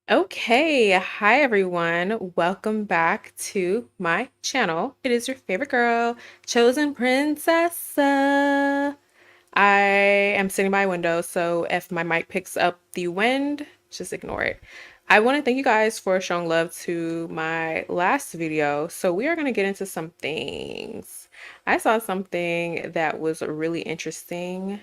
Okay, hi everyone. Welcome back to my channel. It is your favorite girl, Chosen Princess. I am sitting by a window, so if my mic picks up the wind, just ignore it. I want to thank you guys for showing love to my last video. So we are going to get into some things. I saw something that was really interesting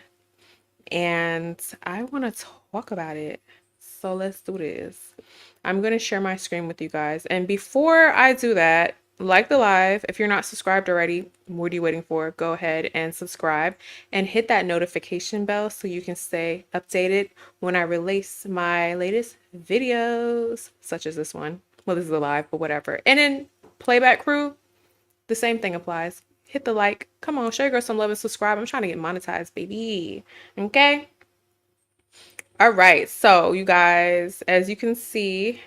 and I want to talk about it. So let's do this. I'm going to share my screen with you guys. And before I do that, like the live. If you're not subscribed already, what are you waiting for? Go ahead and subscribe and hit that notification bell so you can stay updated when I release my latest videos, such as this one. Well, this is a live, but whatever. And in playback crew, the same thing applies. Hit the like. Come on, show your girl some love and subscribe. I'm trying to get monetized, baby. Okay? All right. So, you guys, as you can see,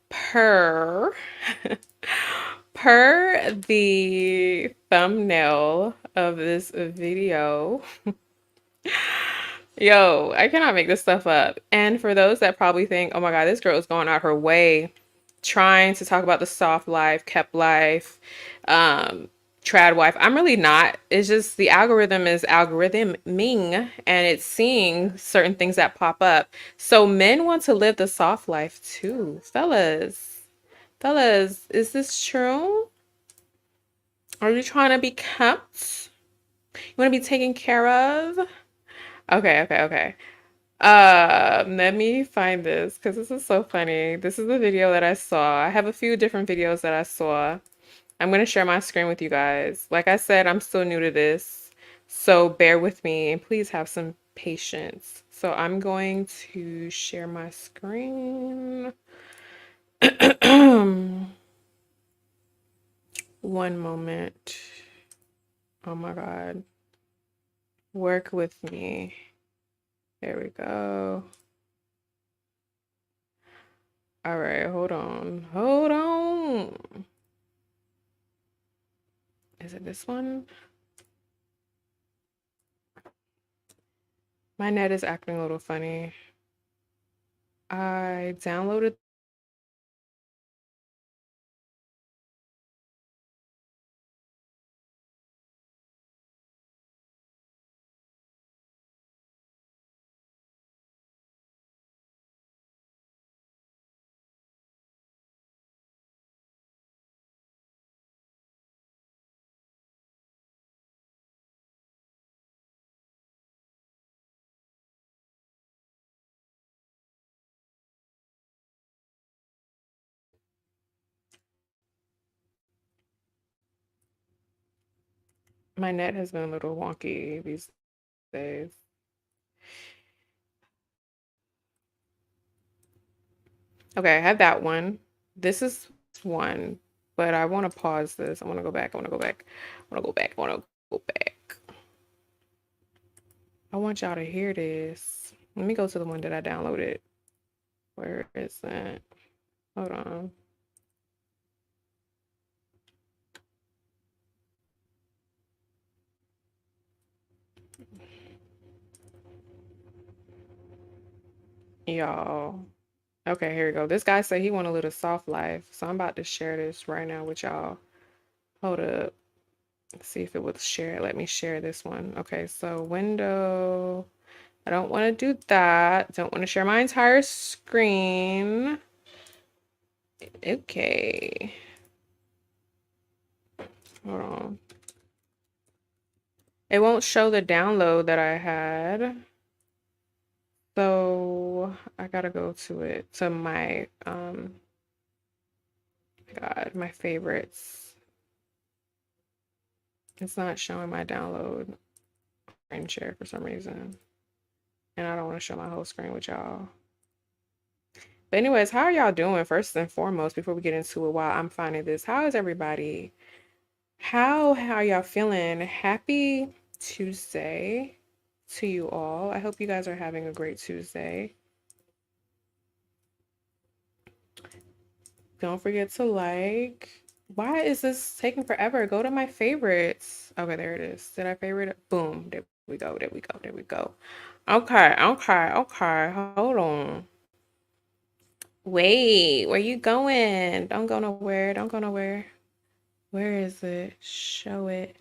per per the thumbnail of this video, yo, I cannot make this stuff up. And for those that probably think, oh my God, this girl is going out her way trying to talk about the soft life, kept life, um, trad wife. I'm really not. It's just the algorithm is algorithming and it's seeing certain things that pop up. So men want to live the soft life too. Fellas, fellas, is this true? Are you trying to be kept? You want to be taken care of? Okay. Let me find this because this is so funny. This is the video that I saw. I have a few different videos that I saw. I'm going to share my screen with you guys. Like I said, I'm still new to this, so bear with me and please have some patience. So I'm going to share my screen. One moment. Oh my God. Work with me. There we go. All right, hold on. Hold on. Is it this one? My net is acting a little funny. I downloaded. My net has been a little wonky these days. Okay, I have that one. This is one, but I want to pause this. I want to go back. I want to go back. I want to go back. I want to go back. I want y'all to hear this. Let me go to the one that I downloaded. Where is that? Hold on. Y'all. Okay, here we go. This guy said he want to live a soft life. So I'm about to share this right now with y'all. Hold up. Let's see if it would share. Let me share this one. Okay, so window. I don't want to do that. Don't want to share my entire screen. Okay. Hold on. It won't show the download that I had. So I gotta go to it. To my God, my favorites. It's not showing my download screen share for some reason. And I don't want to show my whole screen with y'all. But anyways, how are y'all doing first and foremost before we get into it while I'm finding this? How is everybody? How are y'all feeling? Happy Tuesday to you all. I hope you guys are having a great Tuesday. Don't forget to like. Why is this taking forever? Go to my favorites. Okay, there it is. Did I favorite it? Boom. There we go. There we go. There we go. Okay. Hold on. Wait, where you going? Don't go nowhere. Don't go nowhere. Where is it? Show it.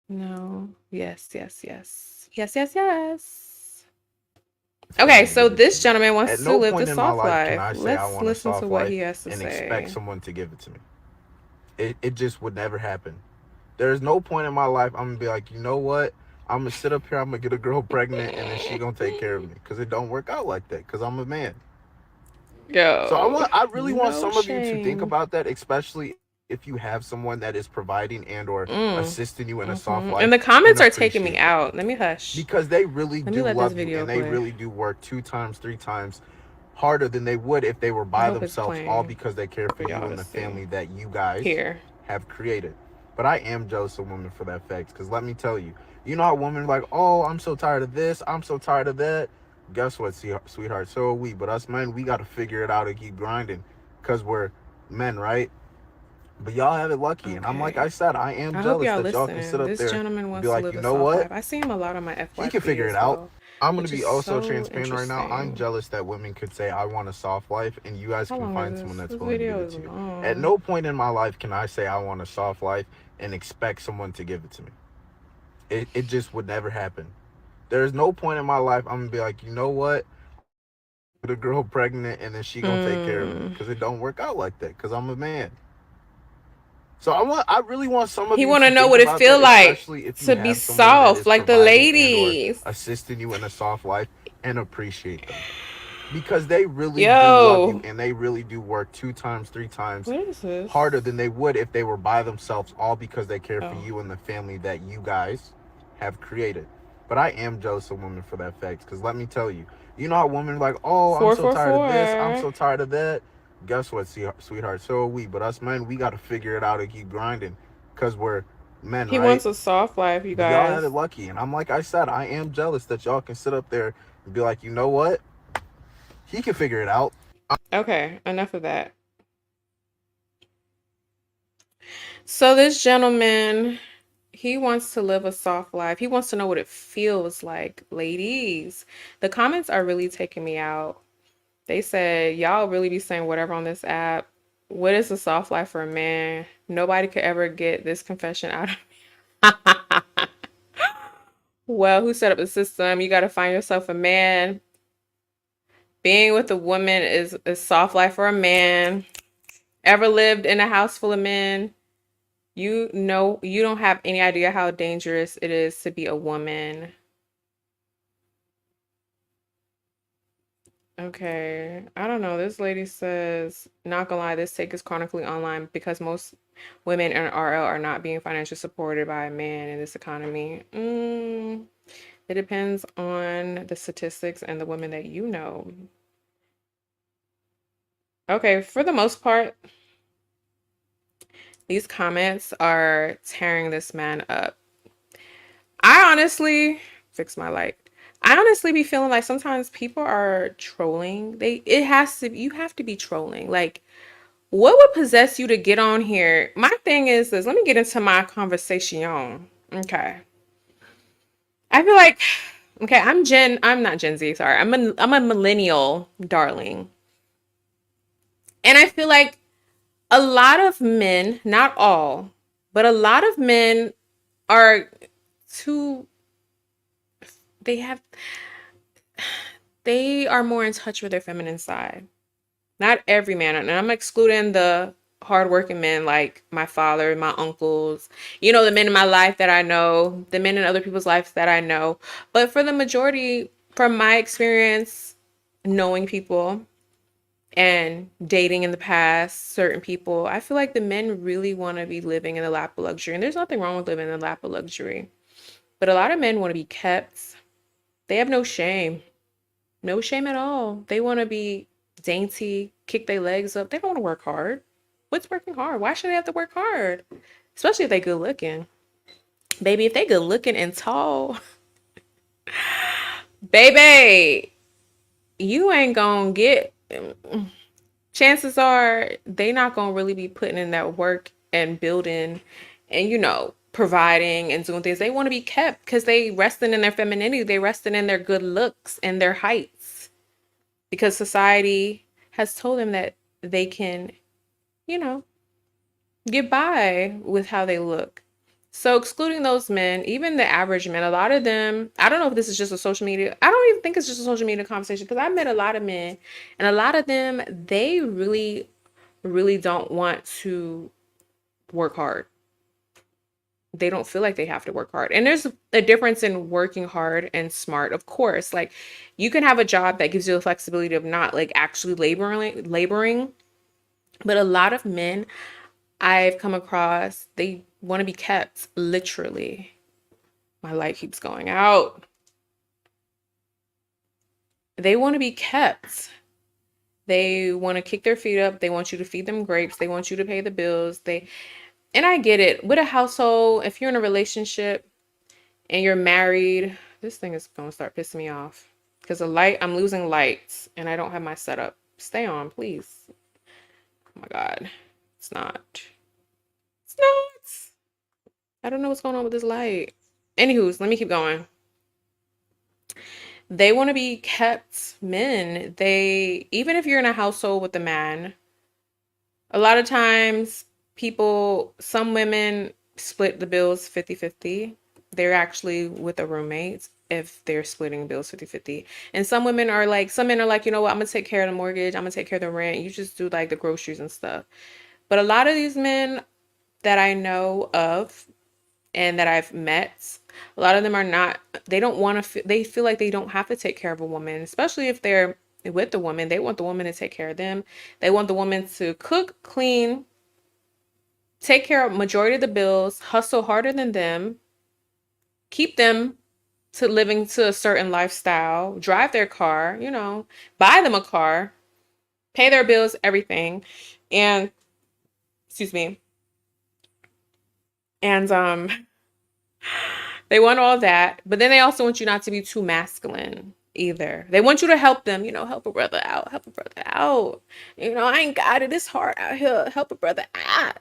No. Yes, yes, yes. Yes, yes, yes. Okay, And so give it to this me. gentleman At wants to no live the point in my soft life can life. I say I Let's want a listen to soft what life he has to and expect say. someone to give it to me. It just would never happen. There's no point in my life I'm gonna be like, you know what? I'm gonna sit up here, I'm gonna get a girl pregnant, and then she gonna take care of me. Cause it don't work out like that. Cause I'm a man. So Yo, I really want no some of you to think shame. about that, especially if you have someone that is providing and or Mm. assisting you in a soft life, And the and comments are taking appreciate me them. out. Let me hush. Because they really Let me do let this love you video and they play. really do work 2 times, 3 times harder than they would if they were I by hope it's themselves, all playing because they care for for you y'all and to the see. family that you guys Here. have created. But I am jealous of women for that fact. Because let me tell you, you know how women are like, oh, I'm so tired of this, I'm so tired of that. Guess what, sweetheart? So are we. But us men, we got to figure it out and keep grinding because we're men, right? But y'all have it lucky. And I'm like Okay. I said, I am I hope jealous y'all that y'all can sit listening. up This there gentleman and be wants to like, live you a know soft what? life. I see him a lot on my He can FYP figure it as out. well, I'm gonna which is be also so transparent right now. I'm interesting. jealous that women could say I want a soft life, and you guys How can long is find someone this? that's This willing to give video it is to you. At long. no point in my life can I say I want a soft life and expect someone to give it to me. It just would never happen. There's no point in my life I'm gonna be like, you know what? I'm gonna get a girl pregnant and then she gonna take care of me because it Mm. don't work out like that. Because I'm a man. So I really want some of He you want to to know think what it about feel that, like especially if you to be have someone that soft, is like the providing and or ladies. assisting you in a soft life, and appreciate them because they really do love you Yo, and they really do work 2 times, 3 times what is harder this? than they would if they were by themselves, all because they care for Oh, you and the family that you guys have created. But I am jealous of women for that fact because let me tell you, you know how women are like, oh, I'm four, so four, tired of this, I'm four. so tired of that. Guess what, sweetheart? So are we. But us men, we got to figure it out and keep grinding because we're men, He right? wants a soft life, you But y'all have it guys. lucky. And I'm like I said, I am jealous that y'all can sit up there and be like, you know what? He can figure it out. Okay, enough of that. So this gentleman, he wants to live a soft life. He wants to know what it feels like. Ladies, the comments are really taking me out. They said, y'all really be saying whatever on this app. What is a soft life for a man? Nobody could ever get this confession out of me. Well, who set up the system? You got to find yourself a man. Being with a woman is a soft life for a man. Ever lived in a house full of men? You know, you don't have any idea how dangerous it is to be a woman. Okay, I don't know. This lady says, not gonna lie, this take is chronically online because most women in RL are not being financially supported by a man in this economy. It depends on the statistics and the women that you know. Okay, for the most part, these comments are tearing this man up. I honestly fix my light. I honestly be feeling like sometimes people are trolling. It has to you have to be trolling. Like what would possess you to get on here? My thing is this, let me get into my conversation. Okay. I feel like okay, I'm not Gen Z, sorry. I'm a millennial, darling. And I feel like a lot of men, not all, but a lot of men are too they have they are more in touch with their feminine side. Not every man, and I'm excluding the hardworking men like my father, my uncles, the men in my life that I know, the men in other people's lives that I know. But for the majority, from my experience, knowing people and dating in the past, certain people, I feel like the men really want to be living in the lap of luxury. And there's nothing wrong with living in the lap of luxury. But a lot of men want to be kept. They have no shame. No shame at all. They want to be dainty, kick their legs up. They don't want to work hard. What's working hard? Why should they have to work hard? Especially if they good looking. Baby, if they good looking and tall, baby, you ain't gonna get chances are they not gonna really be putting in that work and building and providing and doing things. They want to be kept because they resting in their femininity, they resting in their good looks and their heights. because society has told them that they can, you know, get by with how they look. So excluding those men, even the average men, a lot of them, I don't know if this is just a social media, I don't even think it's just a social media conversation because I met a lot of men and a lot of them, they really, really don't want to work hard. They don't feel like they have to work hard. And there's a difference in working hard and smart. Of course, like you can have a job that gives you the flexibility of not like actually laboring, but a lot of men I've come across, they want to be kept, literally. My light keeps going out. They want to be kept. They want to kick their feet up. They want you to feed them grapes. They want you to pay the bills. And I get it. With a household, if you're in a relationship and you're married, this thing is going to start pissing me off because I'm losing lights and I don't have my setup. Stay on, please. Oh my God. It's not. It's not. I don't know what's going on with this light. Anywho's, let me keep going. They want to be kept men. Even if you're in a household with a man, a lot of times some women split the bills 50-50. They're actually with a roommate if they're splitting bills 50-50. And some men are like, you know what, I'm going to take care of the mortgage. I'm going to take care of the rent. You just do like the groceries and stuff. But a lot of these men that I know of and that I've met, a lot of them are not, they don't want to, they feel like they don't have to take care of a woman, especially if they're with the woman. They want the woman to take care of them. They want the woman to cook, clean, take care of majority of the bills, hustle harder than them, keep them to living to a certain lifestyle, drive their car, buy them a car, pay their bills, everything. And excuse me. And they want all that, but then they also want you not to be too masculine either. They want you to help them, help a brother out, help a brother out. I ain't got it. It's hard out here. Help a brother out.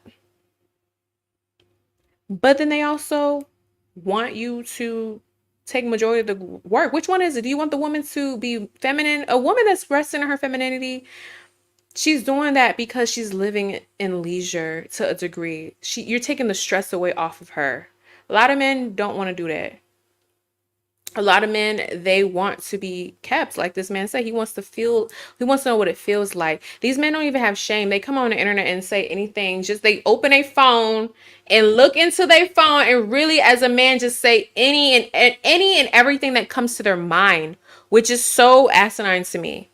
But then they also want you to take majority of the work. Which one is it? Do you want the woman to be feminine? A woman that's resting in her femininity, she's doing that because she's living in leisure to a degree. You're taking the stress away off of her. A lot of men don't want to do that. A lot of men, they want to be kept. Like this man said, he wants to know what it feels like. These men don't even have shame. They come on the internet and say anything. Just they open a phone and look into their phone and really as a man just say any and everything that comes to their mind, which is so asinine to me.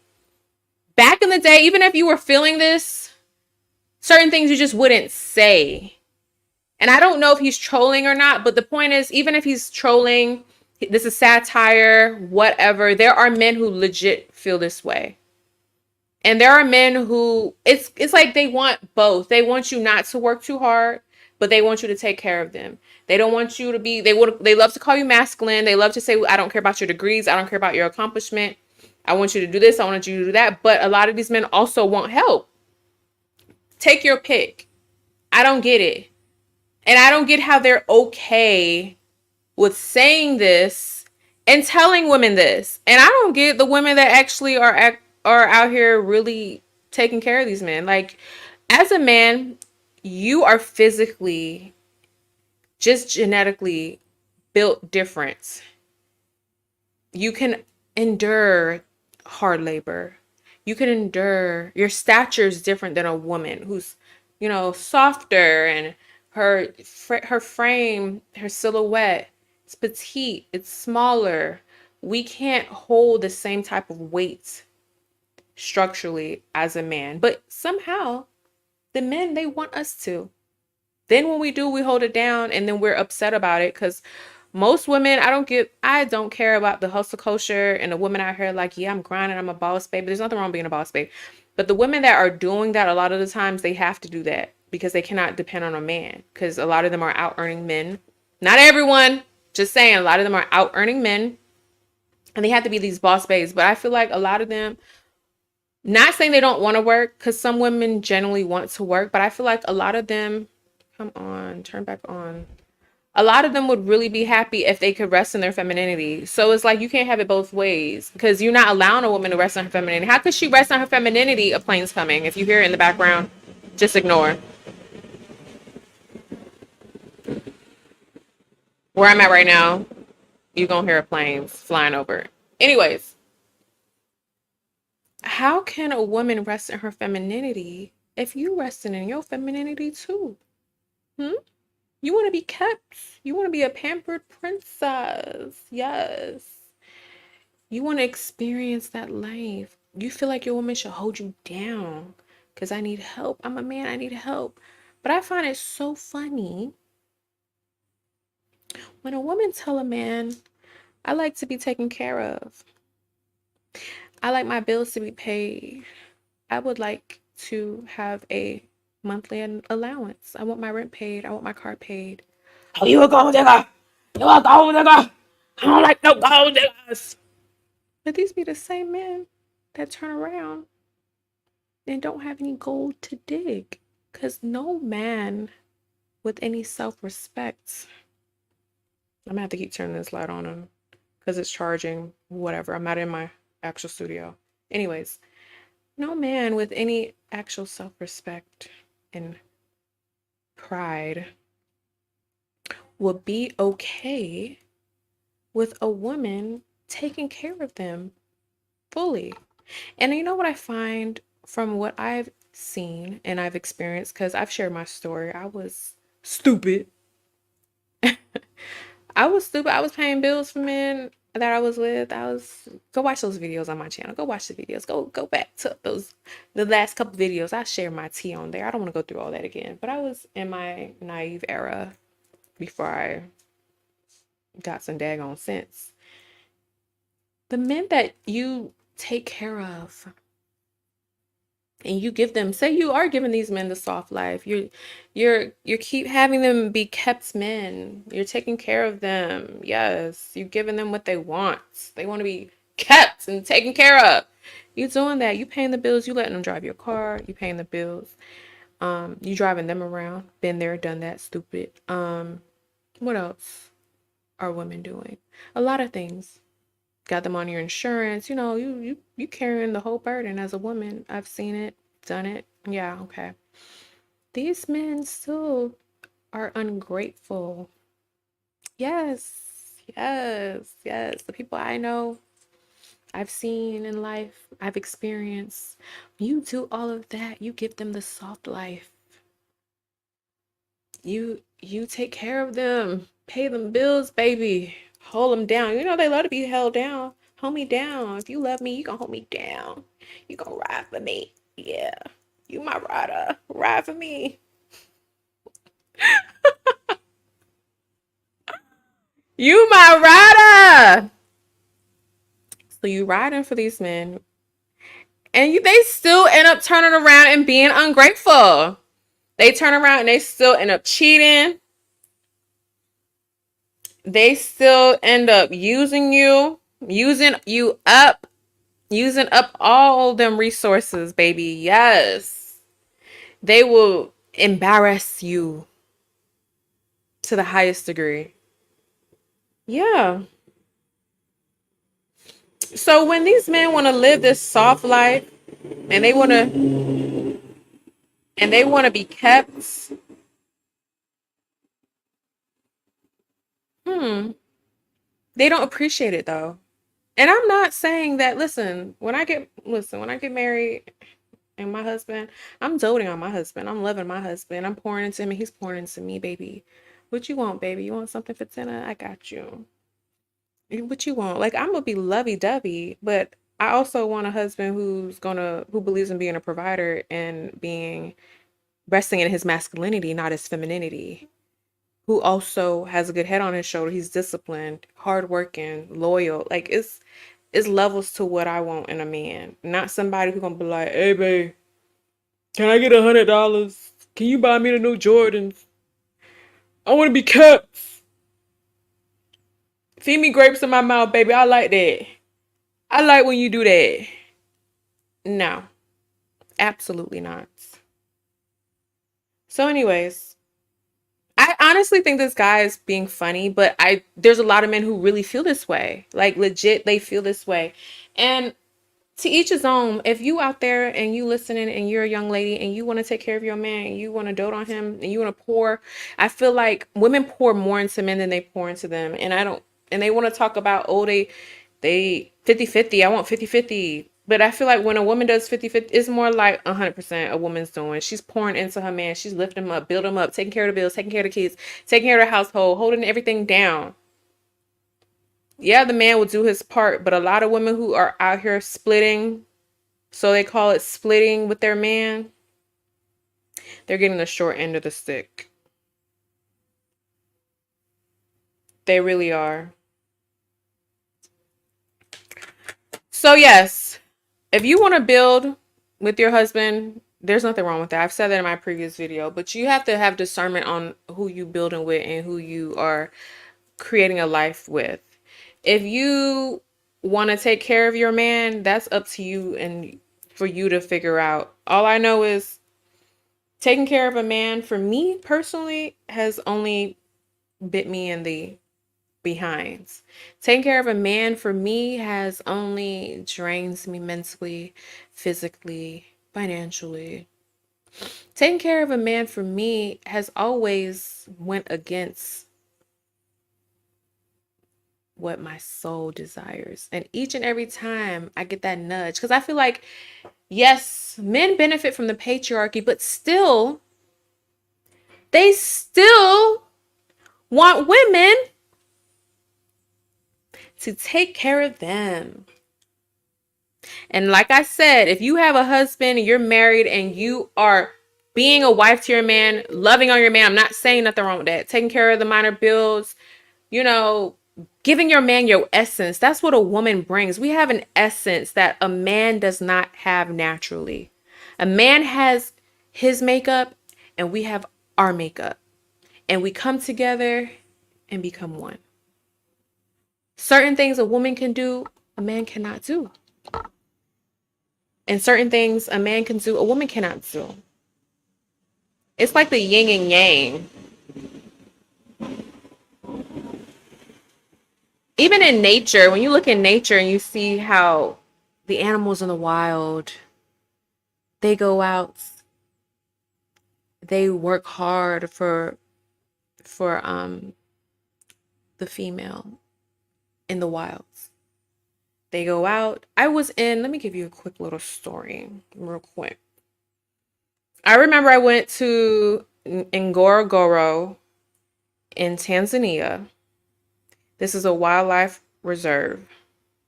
Back in the day, even if you were feeling this, certain things you just wouldn't say. And I don't know if he's trolling or not, but the point is, even if he's trolling, this is satire, whatever, there are men who legit feel this way. And there are men who it's like they want both. They want you not to work too hard, but they want you to take care of them. They don't want you to be they love to call you masculine. They love to say, I don't care about your degrees, I don't care about your accomplishment. I want you to do this, I want you to do that. But a lot of these men also want help. Take your pick. I don't get it. And I don't get how they're okay with saying this and telling women this. And I don't get the women that actually are out here really taking care of these men. Like, as a man, you are physically, just genetically built different. You can endure hard labor. You can endure, your stature is different than a woman who's, softer, and her frame, her silhouette, it's petite, it's smaller. We can't hold the same type of weight structurally as a man, but somehow the men, they want us to. Then when we do, we hold it down and then we're upset about it because most women, I don't care about the hustle culture and the women out here like, yeah, I'm grinding, I'm a boss babe. There's nothing wrong being a boss babe. But the women that are doing that, a lot of the times they have to do that because they cannot depend on a man because a lot of them are out earning men. Not everyone, just saying, a lot of them are out earning men and they have to be these boss babes. But I feel like a lot of them, not saying they don't want to work because some women generally want to work, but I feel like a lot of them, come on, turn back on. A lot of them would really be happy if they could rest in their femininity. So it's like you can't have it both ways because you're not allowing a woman to rest in her femininity. How could she rest on her femininity? A plane's coming. If you hear it in the background, just ignore. Where I'm at right now, you're going to hear planes flying over. Anyways, how can a woman rest in her femininity if you resting in your femininity too? Hmm? You want to be kept. You want to be a pampered princess. Yes. You want to experience that life. You feel like your woman should hold you down because I need help. I'm a man. I need help. But I find it so funny when a woman tell a man, I like to be taken care of. I like my bills to be paid. I would like to have a monthly allowance. I want my rent paid. I want my car paid. Oh, you a gold digger. You a gold digger. I don't like no gold diggers. But these be the same men that turn around and don't have any gold to dig. Because no man with any self respect, I'm gonna have to keep turning this light on him because it's charging, whatever. I'm not in my actual studio. Anyways, no man with any actual self respect and pride will be okay with a woman taking care of them fully. And you know what I find from what I've seen and I've experienced, because I've shared my story. I was stupid. I was stupid. I was paying bills for men that I was with. I was go watch those videos on my channel. Go watch the videos. Go back to those the last couple videos. I share my tea on there. I don't want to go through all that again. But I was in my naive era before I got some daggone sense. The men that you take care of and you give them, say you are giving these men the soft life, you keep having them be kept men, you're taking care of them, yes, you're giving them what they want to be kept and taken care of. You doing that, you paying the bills, you letting them drive your car, you paying the bills, you driving them around, been there, done that, stupid. What else are women doing? A lot of things. Got them on your insurance. You know, you carrying the whole burden as a woman. I've seen it, done it. Yeah, okay. These men still are ungrateful. Yes, yes, yes. The people I know, I've seen in life, I've experienced. You do all of that. You give them the soft life. You take care of them. Pay them bills, baby. Hold them down. You know they love to be held down. Hold me down. If you love me, you gonna hold me down. You gonna ride for me. Yeah. You my rider. Ride for me. You my rider. So you riding for these men. And they still end up turning around and being ungrateful. They turn around and they still end up cheating. They still end up using you up, using up all them resources, baby. Yes. They will embarrass you to the highest degree. Yeah. So when these men want to live this soft life and they want to be kept, hmm, they don't appreciate it though. And I'm not saying that, when I get married and my husband, I'm doting on my husband. I'm loving my husband. I'm pouring into him and he's pouring into me, baby. What you want, baby? You want something for dinner? I got you. What you want? Like I'm gonna be lovey-dovey, but I also want a husband who believes in being a provider and being resting in his masculinity, not his femininity. Who also has a good head on his shoulder. He's disciplined, hardworking, loyal. Like it's levels to what I want in a man. Not somebody who's gonna be like, hey babe, can I get $100? Can you buy me the new Jordans? I wanna be kept. Feed me grapes in my mouth, baby. I like that. I like when you do that. No, absolutely not. So, anyways, I honestly think this guy is being funny, but I there's a lot of men who really feel this way. Like legit, they feel this way. And to each his own. If you out there and you listening and you're a young lady and you want to take care of your man and you want to dote on him and you want to pour, I feel like women pour more into men than they pour into them. And I don't, and they want to talk about, oh, they 50-50. I want 50-50. But I feel like when a woman does 50-50, it's more like 100% a woman's doing. She's pouring into her man. She's lifting him up, building him up, taking care of the bills, taking care of the kids, taking care of the household, holding everything down. Yeah, the man will do his part, but a lot of women who are out here splitting, so they call it splitting with their man, they're getting the short end of the stick. They really are. So, yes, if you want to build with your husband, there's nothing wrong with that. I've said that in my previous video, but you have to have discernment on who you building with and who you are creating a life with. If you want to take care of your man, that's up to you and for you to figure out. All I know is taking care of a man for me personally has only bit me in the behinds. Taking care of a man for me has only drains me mentally, physically, financially. Taking care of a man for me has always went against what my soul desires. And each and every time I get that nudge, because I feel like, yes, men benefit from the patriarchy, but still, they still want women to take care of them. And like I said, if you have a husband, you're married, and you are being a wife to your man, loving on your man, I'm not saying nothing wrong with that. Taking care of the minor bills, you know, giving your man your essence. That's what a woman brings. We have an essence that a man does not have naturally. A man has his makeup, and we have our makeup. And we come together and become one. Certain things a woman can do, a man cannot do. And certain things a man can do, a woman cannot do. It's like the yin and yang. Even in nature, when you look in nature and you see how the animals in the wild, they go out, they work hard for the female in the wilds. They go out. Let me give you a quick little story, real quick. I remember I went to Ngorongoro in Tanzania. This is a wildlife reserve.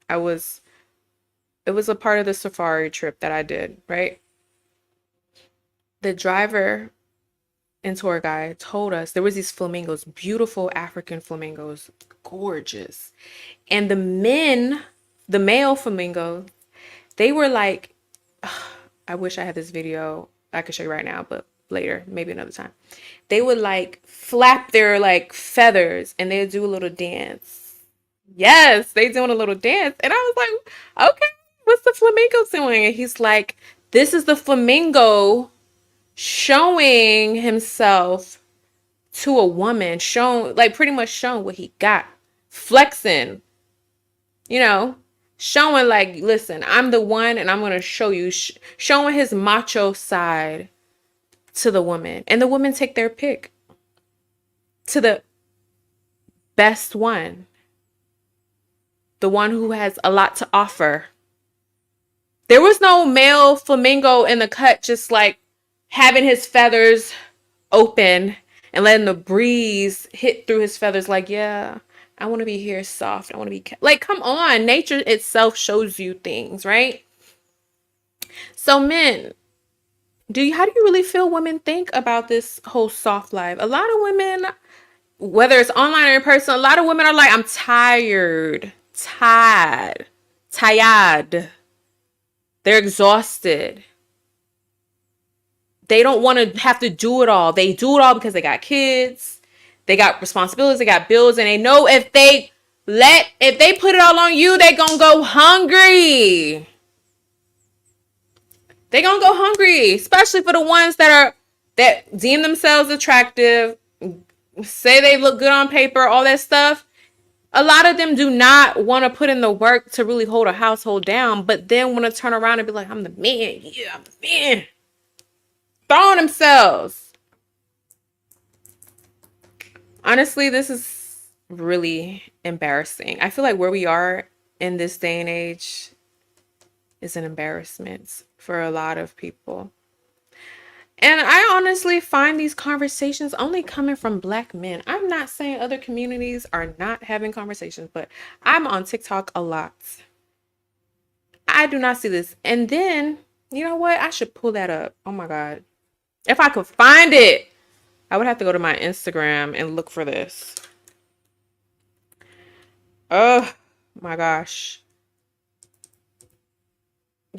I was It was a part of the safari trip that I did, right? The driver and tour guide told us there was these flamingos, beautiful African flamingos, gorgeous. And the male flamingos, they were like, I wish I had this video I could show you right now, but later, maybe another time. They would like flap their like feathers and they'd do a little dance. Yes, they doing a little dance. And I was like, okay, what's the flamingo doing? And he's like, this is the flamingo showing himself to a woman, showing, like pretty much showing what he got, flexing, you know, showing like, listen, I'm the one and I'm going to show you, showing his macho side to the woman. And the women take their pick to the best one, the one who has a lot to offer. There was no male flamingo in the cut just like having his feathers open and letting the breeze hit through his feathers like, yeah, I want to be here soft. I want to be like, come on. Nature itself shows you things, right? So men, how do you really feel women think about this whole soft life? A lot of women, whether it's online or in person, a lot of women are like, I'm tired. They're exhausted. They don't want to have to do it all. They do it all because they got kids, they got responsibilities, they got bills, and they know if they put it all on you, they gonna go hungry. They gonna go hungry, especially for the ones that deem themselves attractive, say they look good on paper, all that stuff. A lot of them do not want to put in the work to really hold a household down, but then want to turn around and be like, I'm the man. Yeah, I'm the man. Throwing themselves. Honestly, this is really embarrassing. I feel like where we are in this day and age is an embarrassment for a lot of people. And I honestly find these conversations only coming from black men. I'm not saying other communities are not having conversations, but I'm on TikTok a lot. I do not see this. And then, you know what? I should pull that up. Oh my God. If I could find it, I would have to go to my Instagram and look for this. Oh my gosh.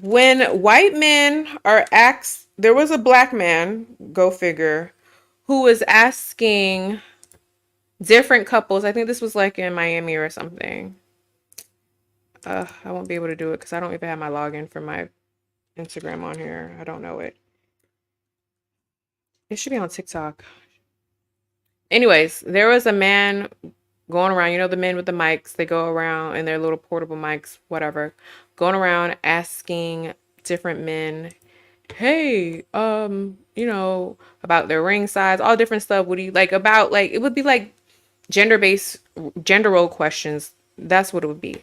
When white men are asked, there was a black man, go figure, who was asking different couples. I think this was like in Miami or something. I won't be able to do it because I don't even have my login for my Instagram on here. I don't know it. It should be on TikTok. Anyways, there was a man going around, you know, the men with the mics, they go around in their little portable mics, whatever, going around asking different men, hey, you know, about their ring size, all different stuff. What do you like about, like, it would be like gender-based, gender role questions. That's what it would be.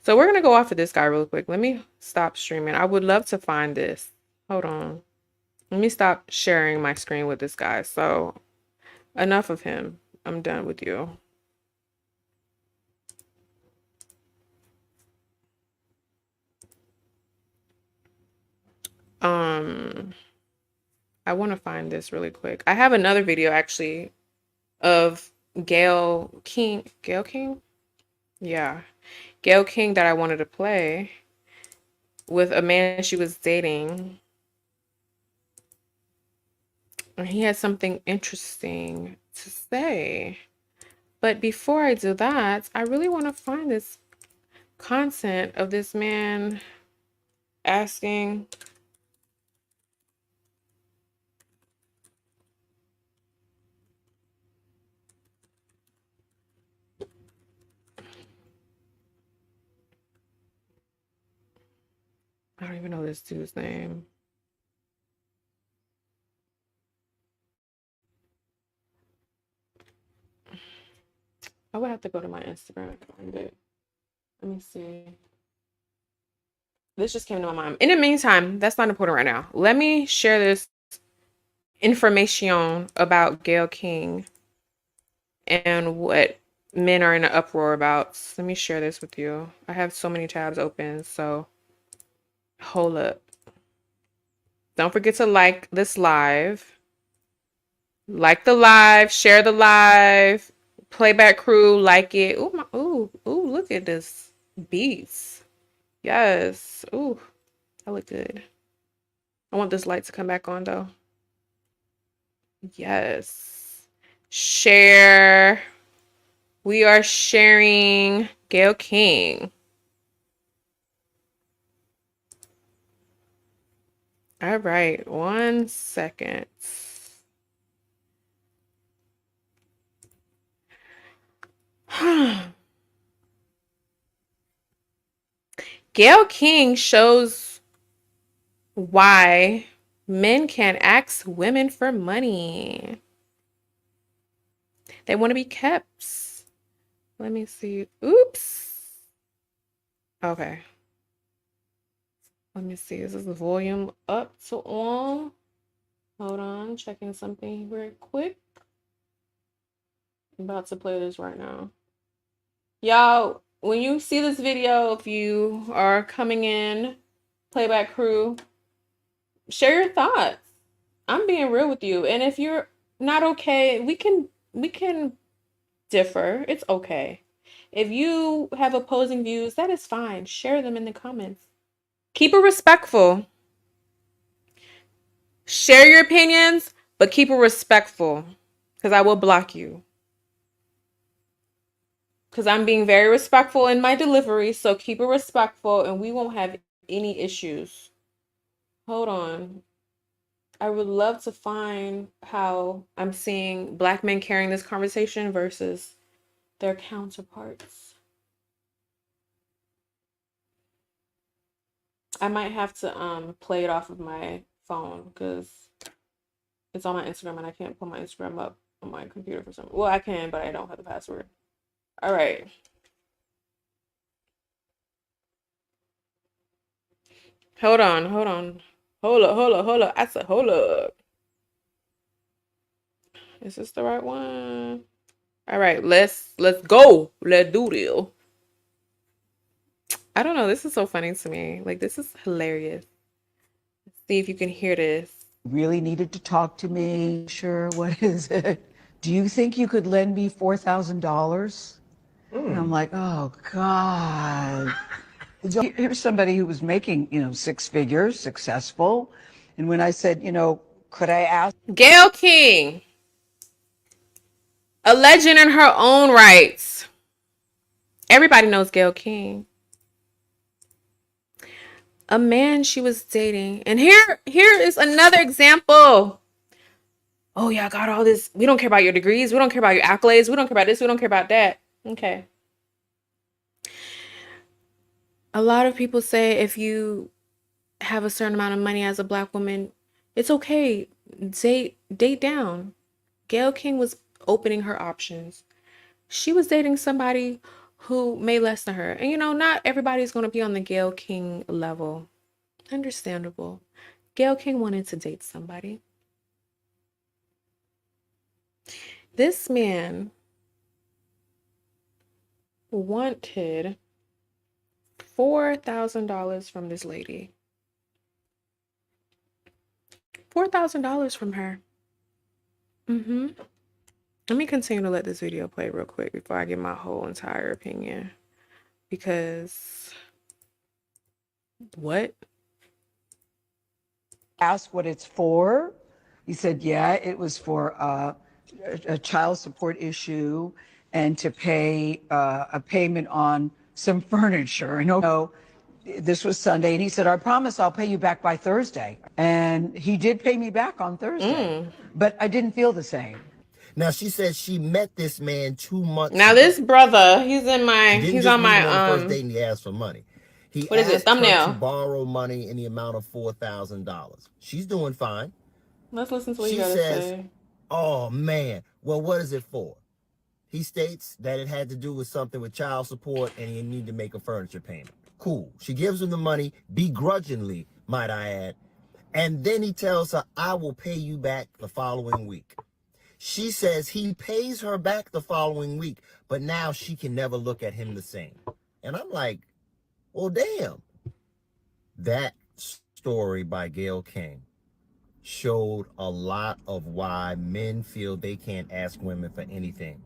So we're gonna go off of this guy real quick. Let me stop streaming. I would love to find this. Hold on. Let me stop sharing my screen with this guy. So enough of him. I'm done with you. Um, I want to find this really quick. I have another video actually of Gail King. Gail King? Yeah. Gail King that I wanted to play with a man she was dating. And he had something interesting to say. But before I do that, I really want to find this content of this man asking. I don't even know this dude's name. I would have to go to my Instagram and find it. Let me see. This just came to my mind. In the meantime, that's not important right now. Let me share this information about Gail King and what men are in an uproar about. Let me share this with you. I have so many tabs open, so hold up. Don't forget to like this live. Like the live, share the live. Playback crew, like it. Ooh, ooh, look at this beats. Yes. Ooh, I look good. I want this light to come back on though. Yes. Share. We are sharing Gail King. All right, 1 second. Gail King shows why men can't ask women for money. They want to be kept. Let me see. Oops. Okay. Let me see. Is this the volume up to on? Hold on. Checking something very quick. I'm about to play this right now. Y'all, when you see this video, if you are coming in, playback crew, share your thoughts. I'm being real with you. And if you're not okay, we can differ. It's okay. If you have opposing views, that is fine. Share them in the comments. Keep it respectful. Share your opinions, but keep it respectful because I will block you. Because I'm being very respectful in my delivery, so keep it respectful and we won't have any issues. Hold on. I would love to find how I'm seeing black men carrying this conversation versus their counterparts. I might have to play it off of my phone because it's on my Instagram and I can't pull my Instagram up on my computer for some. Well, I can, but I don't have the password. All right. Hold on, hold on. Hold up, hold up, hold up. I said hold up. Is this the right one? All right, let's go. Let's do this. I don't know. This is so funny to me. Like this is hilarious. Let's see if you can hear this. Really needed to talk to me. Sure, what is it? Do you think you could lend me $4,000? And I'm like, oh God. Here's somebody who was making, six figures, successful. And when I said, could I ask Gail King, a legend in her own rights. Everybody knows Gail King. A man she was dating. And here is another example. Oh, y'all got all this. We don't care about your degrees. We don't care about your accolades. We don't care about this. We don't care about that. Okay. A lot of people say if you have a certain amount of money as a black woman, it's okay. Date down. Gail King was opening her options. She was dating somebody who made less than her. And not everybody's going to be on the Gail King level. Understandable. Gail King wanted to date somebody. This man wanted $4,000 from this lady. $4,000 from her. Mm-hmm. Let me continue to let this video play real quick before I give my whole entire opinion. Because what? ask what it's for? He said, yeah, it was for a child support issue and to pay a payment on some furniture. And this was Sunday, and he said, I promise I'll pay you back by Thursday. And he did pay me back on Thursday, but I didn't feel the same. Now she said she met this man 2 months Now this ago. brother, She didn't he's just on meet my him on the first date and he asked for money. He what is it? asked her to Thumbnail. borrow money in the amount of $4,000. She's doing fine. Let's listen to what you She gotta says, say. "Oh man, well, what is it for?" He states that it had to do with something with child support and he needed to make a furniture payment. Cool. She gives him the money begrudgingly, might I add. And then he tells her, I will pay you back the following week. She says he pays her back the following week, but now she can never look at him the same. And I'm like, well, damn. That story by Gail King showed a lot of why men feel they can't ask women for anything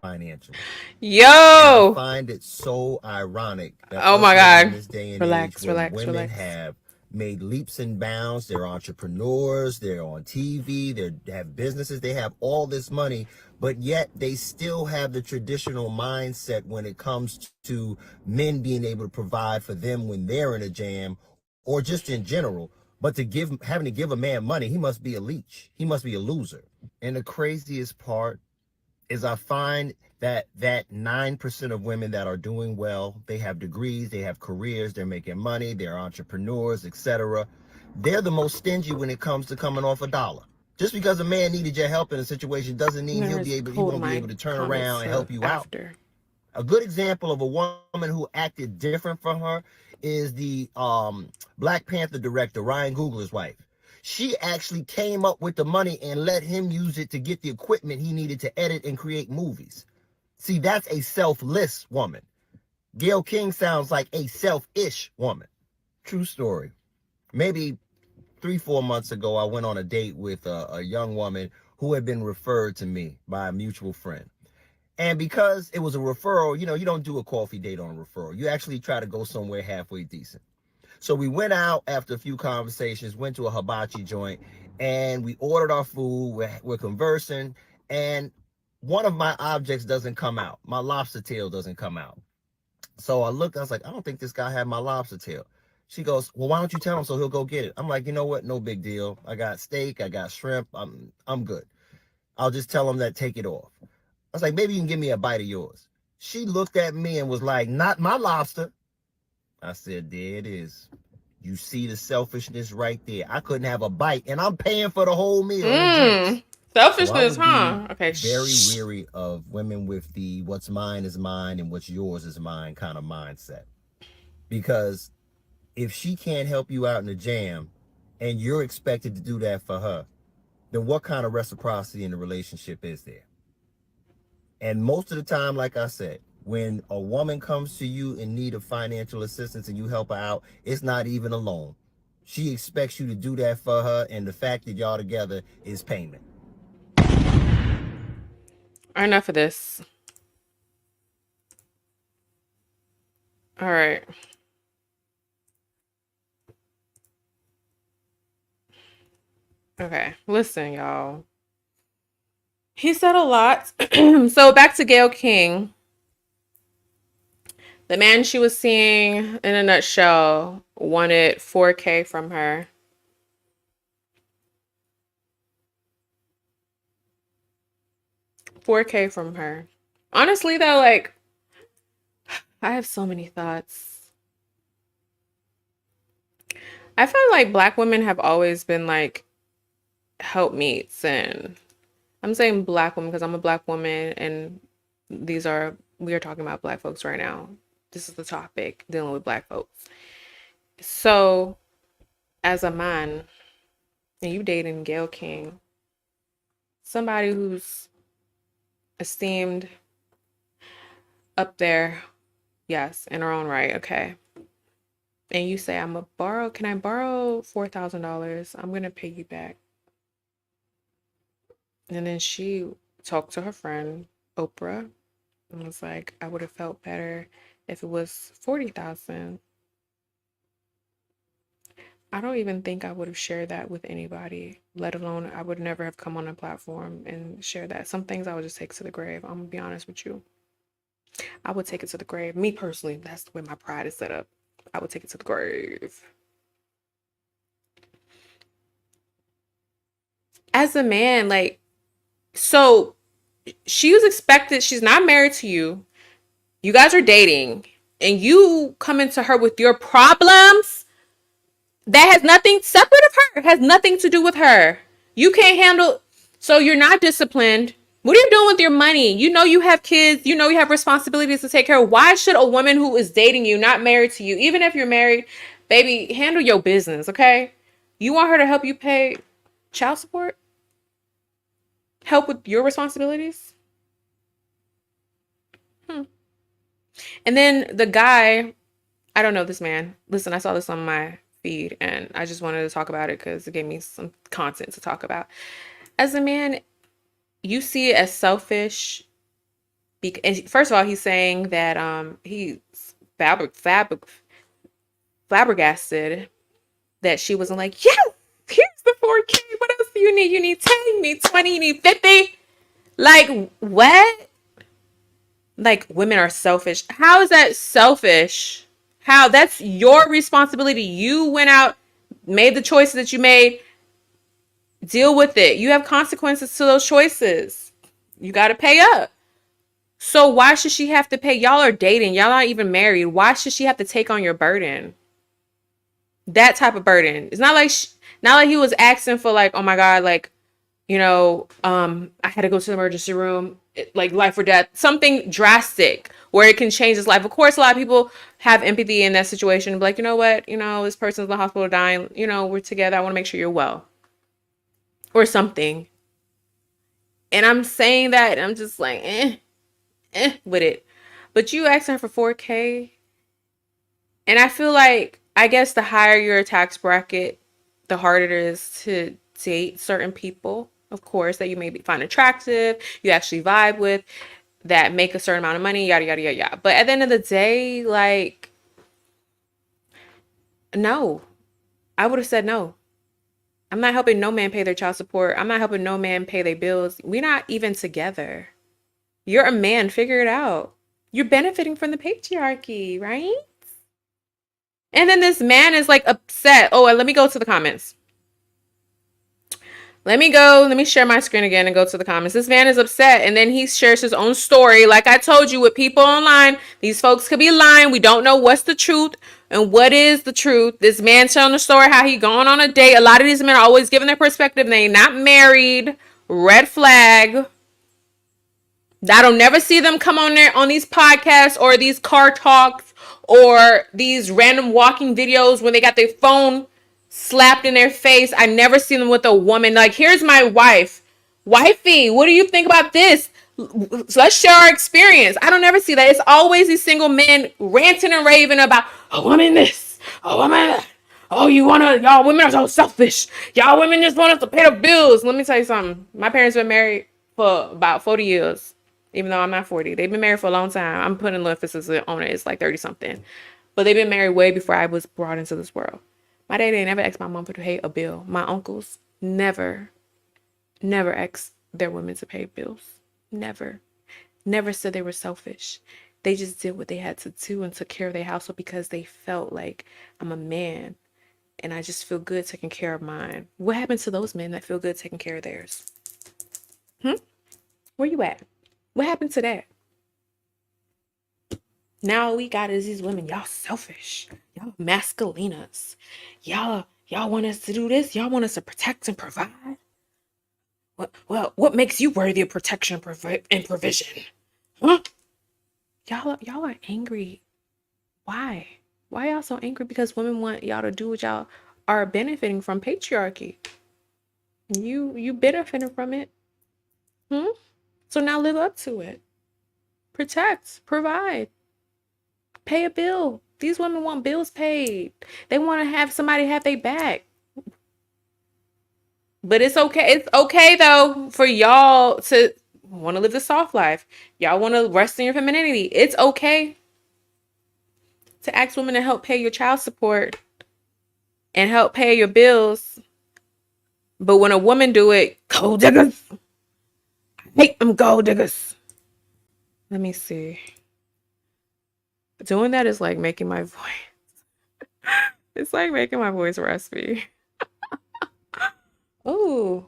financially. And I Yo! find it so ironic that Oh us my living in god. this day and age Relax, where relax, women relax. have made leaps and bounds, they're entrepreneurs, they're on TV, they have businesses, they have all this money, but yet they still have the traditional mindset when it comes to men being able to provide for them when they're in a jam or just in general. But having to give a man money, he must be a leech. He must be a loser. And the craziest part is I find that 9% of women that are doing well, they have degrees, they have careers, they're making money, they're entrepreneurs, etc. They're the most stingy when it comes to coming off a dollar. Just because a man needed your help in a situation doesn't mean I'm gonna he hold won't be able my to turn comments around and to help you out. after. A good example of a woman who acted different from her is the Black Panther director, Ryan Coogler's wife. She actually came up with the money and let him use it to get the equipment he needed to edit and create movies. See, that's a selfless woman. Gail King sounds like a selfish woman. True story. Maybe 3, 4 months ago, I went on a date with a young woman who had been referred to me by a mutual friend. And because it was a referral, you don't do a coffee date on a referral. You actually try to go somewhere halfway decent. So we went out after a few conversations, went to a hibachi joint, and we ordered our food. We're conversing, and one of my objects doesn't come out. My lobster tail doesn't come out. So I looked, I was like, I don't think this guy had my lobster tail. She goes, well, why don't you tell him so he'll go get it? I'm like, you know what? No big deal. I got steak. I got shrimp. I'm good. I'll just tell him that take it off. I was like, maybe you can give me a bite of yours. She looked at me and was like, not my lobster. I said, there it is. You see the selfishness right there. I couldn't have a bite, and I'm paying for the whole meal and the drinks. So I Selfishness, would be huh? Okay, very shh. weary of women with the what's mine is mine and what's yours is mine kind of mindset. Because if she can't help you out in the jam and you're expected to do that for her, then what kind of reciprocity in the relationship is there? And most of the time, like I said, when a woman comes to you in need of financial assistance and you help her out, it's not even a loan. She expects you to do that for her, and the fact that y'all together is payment. Enough of this. All right. Okay. Listen, y'all. He said a lot. So back to Gayle King. The man she was seeing, in a nutshell, wanted 4K from her. 4K from her. Honestly, though, like, I have so many thoughts. I feel like black women have always been like helpmeets, and I'm saying black woman because I'm a black woman, and we are talking about black folks right now. This is the topic, dealing with black folks. So, as a man, and you dating Gayle King, somebody who's esteemed up there, yes, in her own right, okay. And you say, can I borrow $4,000? I'm gonna pay you back. And then she talked to her friend, Oprah, and was like, I would have felt better if it was 40,000. I don't even think I would have shared that with anybody, let alone I would never have come on a platform and share that. Some things I would just take to the grave. I'm gonna be honest with you. I would take it to the grave. Me personally, that's the way my pride is set up. I would take it to the grave. As a man, like, so she was expected, she's not married to you. You guys are dating, and you come into her with your problems that has nothing separate of her, has nothing to do with her. You can't handle, so you're not disciplined. What are you doing with your money? You know you have kids, you know you have responsibilities to take care of. Why should a woman who is dating you, not married to you, even if you're married, baby, handle your business, okay? You want her to help you pay child support? Help with your responsibilities? Hmm. And then the guy, I don't know this man. Listen, I saw this on my feed and I just wanted to talk about it because it gave me some content to talk about. As a man, you see it as selfish. And first of all, he's saying that he's flabbergasted that she wasn't like, yeah, here's the 4K. What else do you need? You need 10, you need 20, you need 50. Like, what? Like, women are selfish. How is that selfish? How? That's your responsibility. You went out, made the choices that you made. Deal with it. You have consequences to those choices. You got to pay up. So why should she have to pay? Y'all are dating. Y'all not even married. Why should she have to take on your burden? That type of burden. It's not like he was asking for like, oh my God, like, I had to go to the emergency room, like life or death, something drastic where it can change his life. Of course, a lot of people have empathy in that situation. Like, you know what? This person's in the hospital dying. We're together. I want to make sure you're well or something. And I'm saying that and I'm just like, with it. But you asking her for 4K. And I feel like, I guess the higher your tax bracket, the harder it is to date certain people, of course, that you maybe find attractive, you actually vibe with, that make a certain amount of money, yada, yada, yada, yada. But at the end of the day, like, no, I would have said no. I'm not helping no man pay their child support. I'm not helping no man pay their bills. We're not even together. You're a man. Figure it out. You're benefiting from the patriarchy, right? And then this man is like upset. Oh, and let me go to the comments. Let me share my screen again and go to the comments. This man is upset, and then he shares his own story. Like I told you, with people online, these folks could be lying. We don't know what's the truth and what is the truth. This man telling the story how he going on a date. A lot of these men are always giving their perspective. They not married. Red flag. I don't never see them come on there on these podcasts or these car talks or these random walking videos when they got their phone slapped in their face. I never see them with a woman. Like, here's my wife. Wifey, what do you think about this? So let's share our experience. I don't ever see that. It's always these single men ranting and raving about a woman this, a woman that. Oh, y'all women are so selfish. Y'all women just want us to pay the bills. Let me tell you something. My parents been married for about 40 years, even though I'm not 40. They've been married for a long time. I'm putting a little emphasis on it. It's like 30 something. But they've been married way before I was brought into this world. My daddy ain't never asked my mom to pay a bill. My uncles never asked their women to pay bills. Never. Never said they were selfish. They just did what they had to do and took care of their household because they felt like I'm a man and I just feel good taking care of mine. What happened to those men that feel good taking care of theirs? Where you at? What happened to that? Now all we got is these women. Y'all selfish. Y'all masculinas. Y'all want us to do this? Y'all want us to protect and provide? What makes you worthy of protection and provision? Huh? Y'all are angry. Why? Why y'all so angry? Because women want y'all to do what y'all are benefiting from patriarchy. You benefiting from it. So now live up to it. Protect, provide, pay a bill. These women want bills paid. They want to have somebody have their back. But it's okay. It's okay though for y'all to want to live the soft life. Y'all want to rest in your femininity. It's okay to ask women to help pay your child support and help pay your bills. But when a woman do it, gold diggers. I hate them gold diggers. Let me see. Doing that is like making my voice. It's like making my voice raspy. Oh,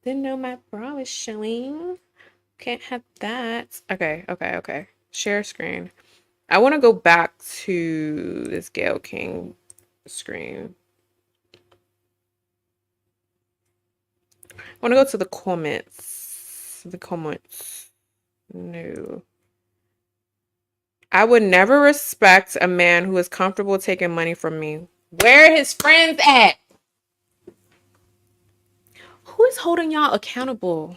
didn't know my bra was showing. Can't have that. Okay. Share screen. I want to go back to this Gail King screen. I want to go to the comments. The comments. No. I would never respect a man who is comfortable taking money from me. Where are his friends at? Who is holding y'all accountable?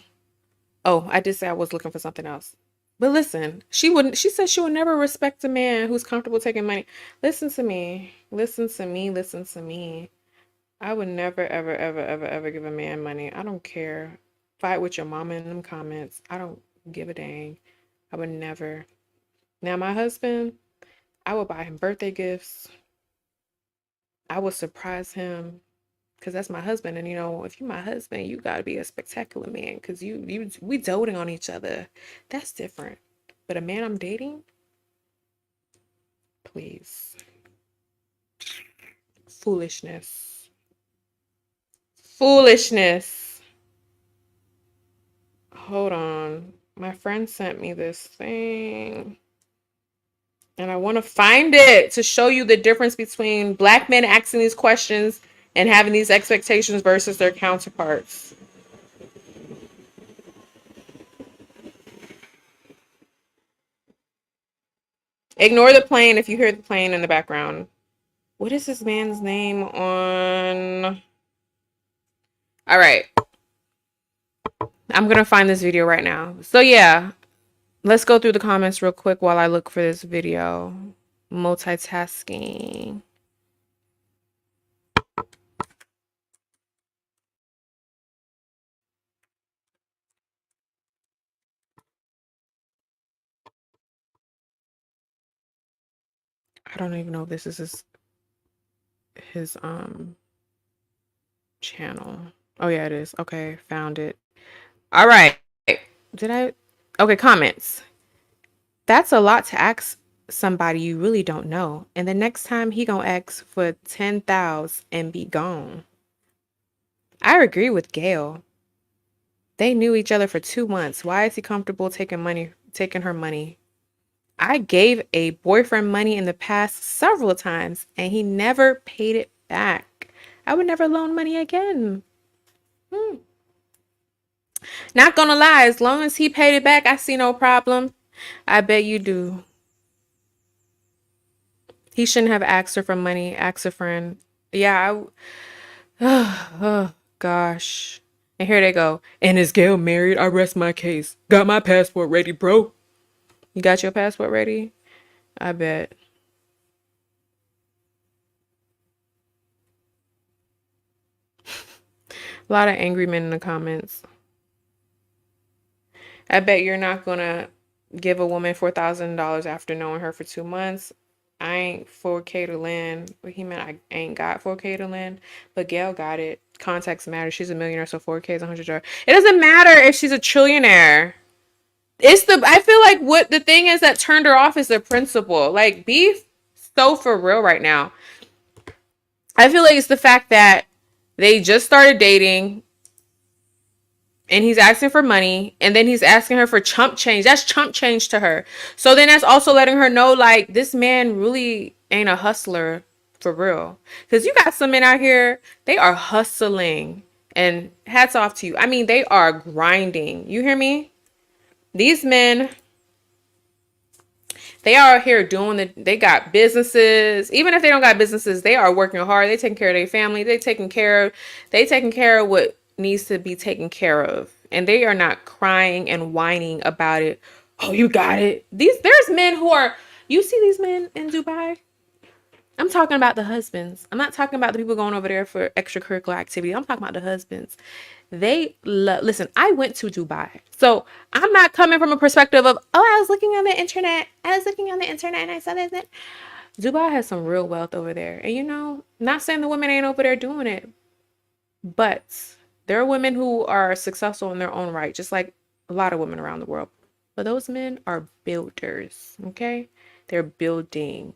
Oh, I did say I was looking for something else. But listen, she said she would never respect a man who's comfortable taking money. Listen to me. Listen to me. Listen to me. I would never, ever give a man money. I don't care. Fight with your mama in them comments. I don't give a dang. I would never. Now, my husband, I would buy him birthday gifts. I would surprise him because that's my husband. And you know, if you're my husband, you gotta be a spectacular man because we doting on each other. That's different. But a man I'm dating, please. Foolishness. Foolishness. Hold on. My friend sent me this thing. And I want to find it to show you the difference between black men asking these questions and having these expectations versus their counterparts. Ignore the plane if you hear the plane in the background. What is this man's name on? All right. I'm going to find this video right now. So yeah, let's go through the comments real quick while I look for this video. Multitasking. I don't even know if this is his channel. Oh yeah, it is. Okay, found it. All right. Did I? Okay, comments. That's a lot to ask somebody you really don't know. And the next time he gonna ask for 10,000 and be gone. I agree with Gail. They knew each other for 2 months. Why is he comfortable taking her money? I gave a boyfriend money in the past several times and he never paid it back. I would never loan money again. Not gonna lie, as long as he paid it back, I see no problem. I bet you do. He shouldn't have asked her for money, asked a friend. Yeah, oh gosh. And here they go. And is Gail married? I rest my case. Got my passport ready, bro. You got your passport ready? I bet. A lot of angry men in the comments. I bet you're not gonna give a woman $4,000 after knowing her for 2 months. I ain't 4K to lend. But he meant I ain't got 4K to lend. But Gail got it. Context matters. She's a millionaire, so 4K is $100. It doesn't matter if she's a trillionaire. I feel like what the thing is that turned her off is the principle. Like, be so for real right now. I feel like it's the fact that they just started dating and he's asking for money and then he's asking her for chump change. That's chump change to her. So then that's also letting her know, like, this man really ain't a hustler for real. Because you got some men out here, they are hustling, and hats off to you. I mean, they are grinding. You hear me? These men, they are here they got businesses. Even if they don't got businesses, they are working hard. They taking care of their family. They taking care of what needs to be taken care of. And they are not crying and whining about it. Oh, you got it. There's men who are, you see these men in Dubai? I'm talking about the husbands. I'm not talking about the people going over there for extracurricular activity. I'm talking about the husbands. Listen, I went to Dubai. So I'm not coming from a perspective of, oh, I was looking on the internet. I was looking on the internet and I saw that. Dubai has some real wealth over there. And not saying the women ain't over there doing it, but there are women who are successful in their own right, just like a lot of women around the world. But those men are builders, okay? They're building.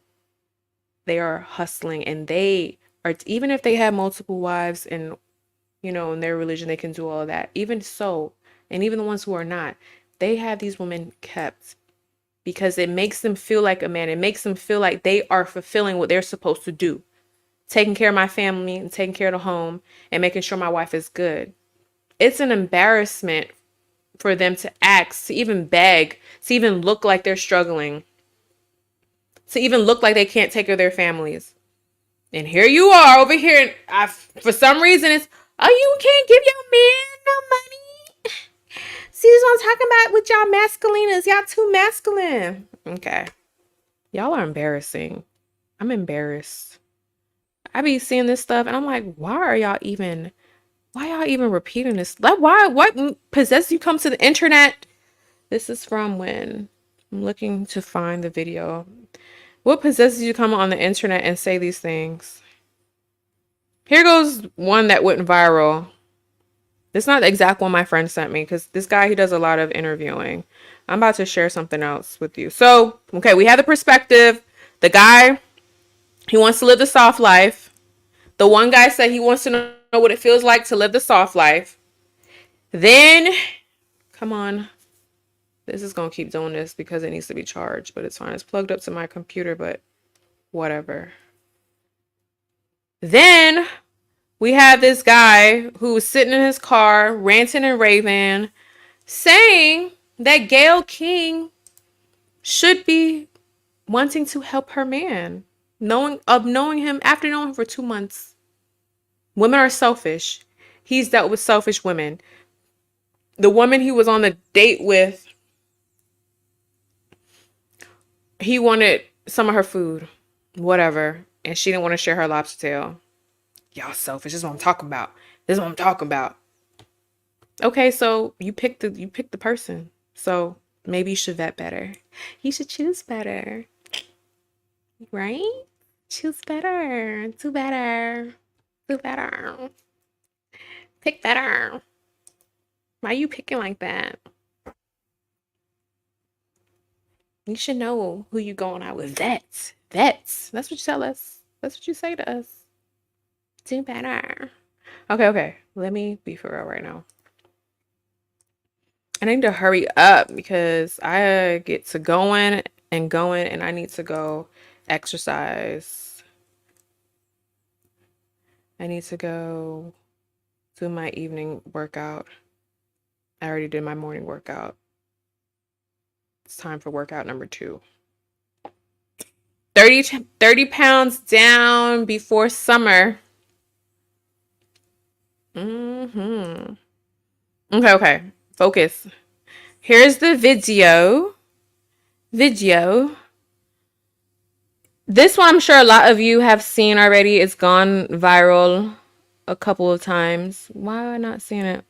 They are hustling, and they are, even if they have multiple wives and in their religion, they can do all of that. Even so, and even the ones who are not, they have these women kept because it makes them feel like a man. It makes them feel like they are fulfilling what they're supposed to do. Taking care of my family and taking care of the home and making sure my wife is good. It's an embarrassment for them to ask, to even beg, to even look like they're struggling, to even look like they can't take care of their families. And here you are over here, and for some reason it's, oh, you can't give your man no money. See, this is what I'm talking about with y'all masculinas. Y'all too masculine. Okay. Y'all are embarrassing. I'm embarrassed. I be seeing this stuff and I'm like, why y'all even repeating this? Like, what possessed you come to the internet? This is from when I'm looking to find the video. What possesses you to come on the internet and say these things? Here goes one that went viral. It's not the exact one my friend sent me because this guy, he does a lot of interviewing. I'm about to share something else with you. So, okay, we have the perspective. The guy, he wants to live the soft life. The one guy said he wants to know what it feels like to live the soft life. Then, come on. This is going to keep doing this because it needs to be charged, but it's fine. It's plugged up to my computer, but whatever. Then we have this guy who was sitting in his car, ranting and raving, saying that Gayle King should be wanting to help her man, knowing him after knowing him for 2 months. Women are selfish. He's dealt with selfish women. The woman he was on the date with, he wanted some of her food, whatever, and she didn't want to share her lobster tail. Y'all selfish. This is what I'm talking about. Okay, so you picked the person. So maybe you should vet better. You should choose better. Right? Choose better. Do better. Do better. Pick better. Why are you picking like that? You should know who you going out with. Vets. Vets. That's what you tell us. That's what you say to us. Do better. Okay. Let me be for real right now. I need to hurry up because I get to going and I need to go exercise. I need to go do my evening workout. I already did my morning workout. It's time for workout number 2. 30 pounds down before summer. Okay. Focus. Here's the video. This one I'm sure a lot of you have seen already. It's gone viral a couple of times. Why am I not seeing it?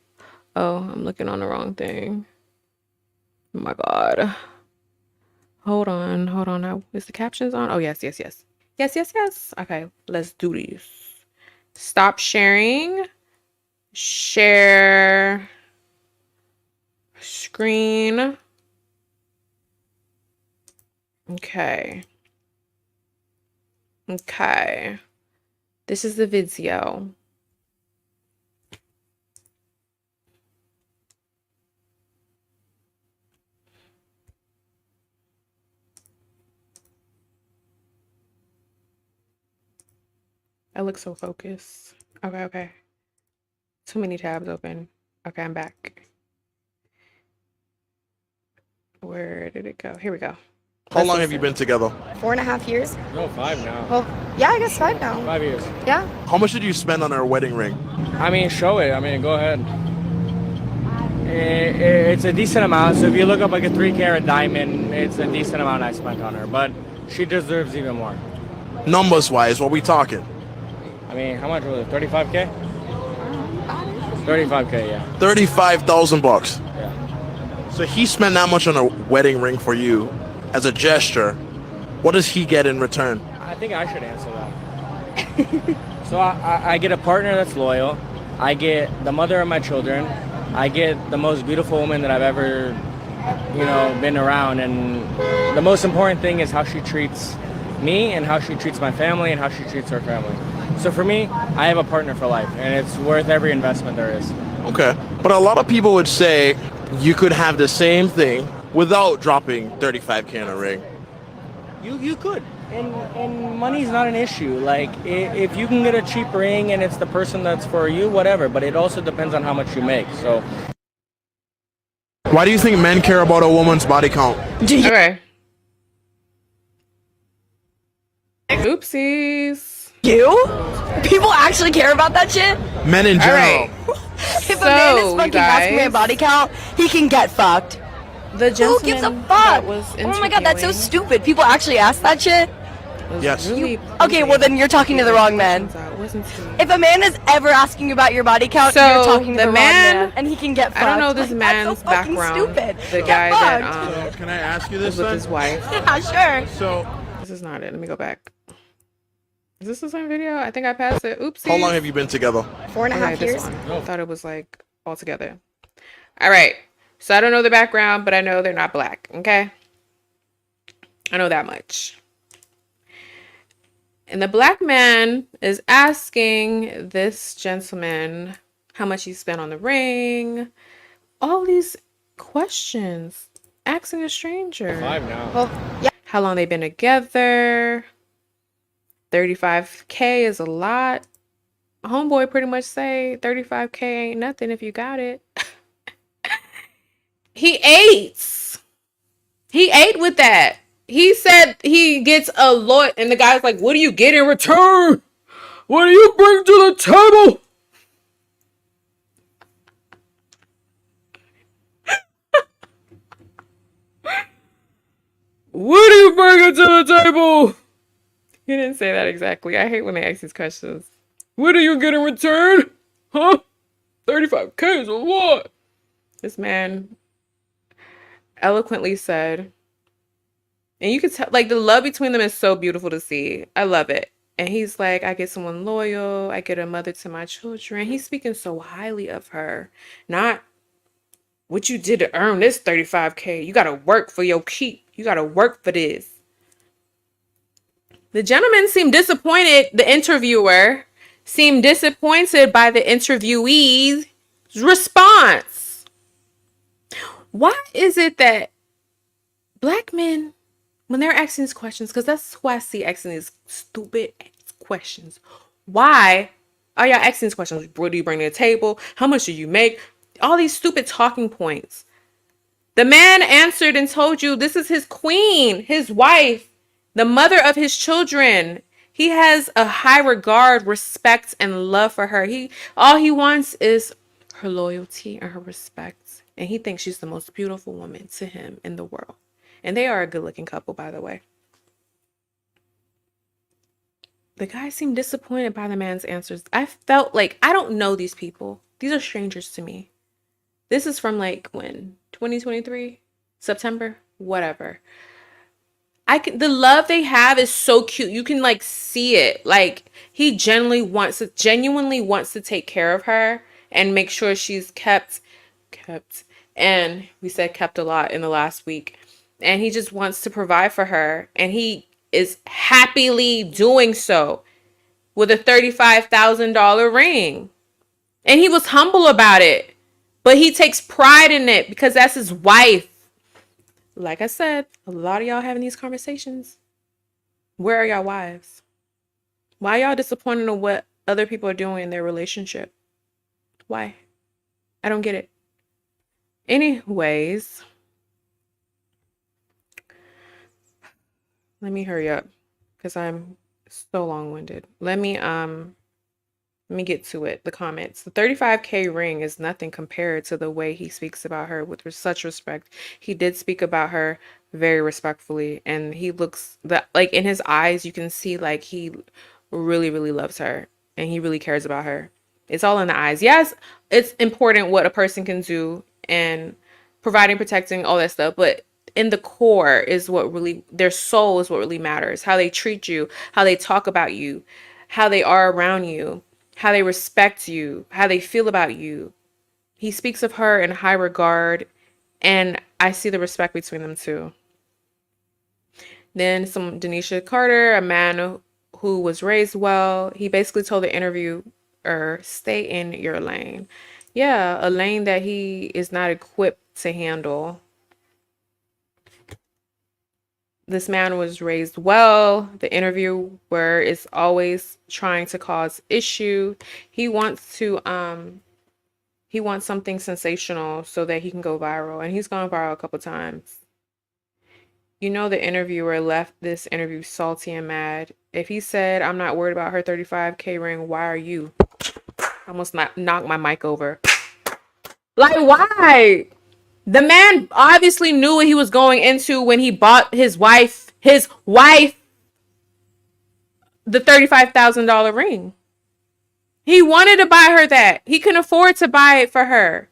Oh, I'm looking on the wrong thing. Oh my God. Hold on. Now, is the captions on? Oh, yes. Yes. Okay, let's do this. Stop sharing. Share screen. Okay. This is the video. I look so focused. Okay. Too many tabs open. Okay, I'm back. Where did it go? Here we go. How long have you been together? 4.5 years. No, 5 now. Well, yeah, I guess 5 now. 5 years. Yeah. How much did you spend on her wedding ring? I mean, show it. I mean, go ahead. It's a decent amount. So if you look up like a 3-carat diamond, it's a decent amount I spent on her. But she deserves even more. Numbers wise, what we talking? I mean, how much was it? 35K? 35K, yeah. 35,000 bucks. Yeah. So he spent that much on a wedding ring for you as a gesture. What does he get in return? I think I should answer that. So I get a partner that's loyal. I get the mother of my children. I get the most beautiful woman that I've ever, been around. And the most important thing is how she treats me and how she treats my family and how she treats her family. So for me, I have a partner for life, and it's worth every investment there is. Okay. But a lot of people would say you could have the same thing without dropping 35K in a ring. You could. And money's not an issue. Like, if you can get a cheap ring and it's the person that's for you, whatever. But it also depends on how much you make. So, Why do you think men care about a woman's body count? Okay. Oopsies. You? People actually care about that shit? Men in All general. right. If a man is So, you fucking asking me a guys, body count, he can get fucked. the Who gentleman gives a that fuck? was Oh my god, that's so interviewing stupid. People actually ask that shit? was Yes. really Okay, well then you're talking to the wrong man. It wasn't too- If a man is ever asking you about your body count, So, you're talking to the the man- wrong man, and he can get fucked. I don't know this Like, man's that's so fucking background. stupid. The Get guy that fucked. So can I ask you was this with his then? wife. Yeah, sure. So This is not it. Let me go back. Is this the same video? I think I passed it. Oopsies. how long have you been together? 4.5 Okay, this years. one. I thought it was like all together. All right. So I don't know the background, but I know they're not black. Okay. I know that much. And the black man is asking this gentleman how much he spent on the ring. All these questions. Asking a stranger. 5 now. Well, yeah. How long they been together. 35K is a lot. Homeboy pretty much say 35K ain't nothing if you got it. He ate. He ate with that. He said he gets a lot, and the guy's like, "What do you get in return? What do you bring to the table?" What do you bring to the table? He didn't say that exactly. I hate when they ask these questions. What do you get in return? Huh? 35K is a lot. This man eloquently said, and you could tell, like, the love between them is so beautiful to see. I love it. And he's like, I get someone loyal. I get a mother to my children. He's speaking so highly of her. Not what you did to earn this 35K. You gotta work for your keep. You gotta work for this. The gentleman seemed disappointed. The interviewer seemed disappointed by the interviewee's response. Why is it that black men, when they're asking these questions, because that's who I see asking these stupid questions. Why are y'all asking these questions? What do you bring to the table? How much do you make? All these stupid talking points. The man answered and told you this is his queen, his wife, the mother of his children. He has a high regard, respect, and love for her. All he wants is her loyalty and her respect. And he thinks she's the most beautiful woman to him in the world. And they are a good-looking couple, by the way. The guy seemed disappointed by the man's answers. I felt like I don't know these people. These are strangers to me. This is from like when? 2023? September? Whatever. The love they have is so cute. You can like see it. Like he genuinely wants to take care of her and make sure she's kept. And we said kept a lot in the last week. And he just wants to provide for her, and he is happily doing so with a $35,000 ring. And he was humble about it, but he takes pride in it because that's his wife. Like I said, a lot of y'all having these conversations. Where are y'all wives? Why y'all disappointed in what other people are doing in their relationship? Why? I don't get it. Anyways, let me hurry up because I'm so long-winded. Let me get to it. The comments. The 35K ring is nothing compared to the way he speaks about her with such respect. He did speak about her very respectfully, and he looks that like in his eyes you can see like he really, really loves her and he really cares about her. It's all in the eyes. Yes, it's important what a person can do and providing, protecting, all that stuff, but in the core is what really, their soul is what really matters. How they treat you, how they talk about you, how they are around you, how they respect you, how they feel about you. He speaks of her in high regard, and I see the respect between them too. Then some Denisha Carter, a man who was raised well. He basically told the interviewer, stay in your lane. Yeah, a lane that he is not equipped to handle. This man was raised well. The interviewer is always trying to cause issue. He wants something sensational so that he can go viral, and he's gone viral a couple times. You know, the interviewer left this interview salty and mad. If he said, I'm not worried about her 35K ring, why are you? I almost knocked my mic over. Like, why? The man obviously knew what he was going into when he bought his wife, the $35,000 ring. He wanted to buy her that. He couldn't afford to buy it for her.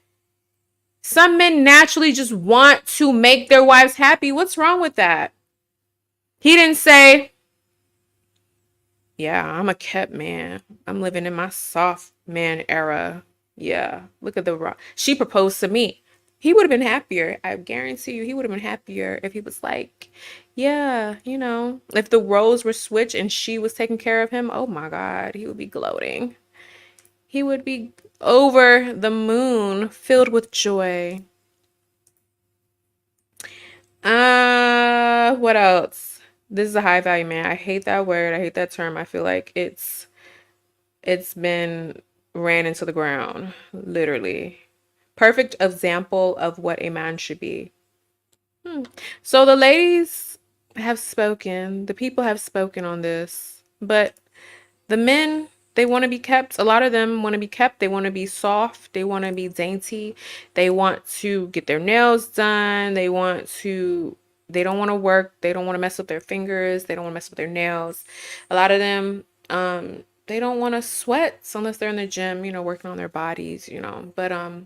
Some men naturally just want to make their wives happy. What's wrong with that? He didn't say, yeah, I'm a kept man. I'm living in my soft man era. Yeah, look at she proposed to me. He would have been happier. I guarantee you, he would have been happier if he was like, yeah, if the roles were switched and she was taking care of him. Oh my God, he would be gloating. He would be over the moon, filled with joy. What else? This is a high value man. I hate that word. I hate that term. I feel like it's been ran into the ground, literally. Perfect example of what a man should be. So the ladies have spoken. The people have spoken on this, but the men, they want to be kept. A lot of them want to be kept. They want to be soft. They want to be dainty. They want to get their nails done. They don't want to work. They don't want to mess with their fingers. They don't want to mess with their nails. A lot of them, they don't want to sweat unless they're in the gym, working on their bodies, but,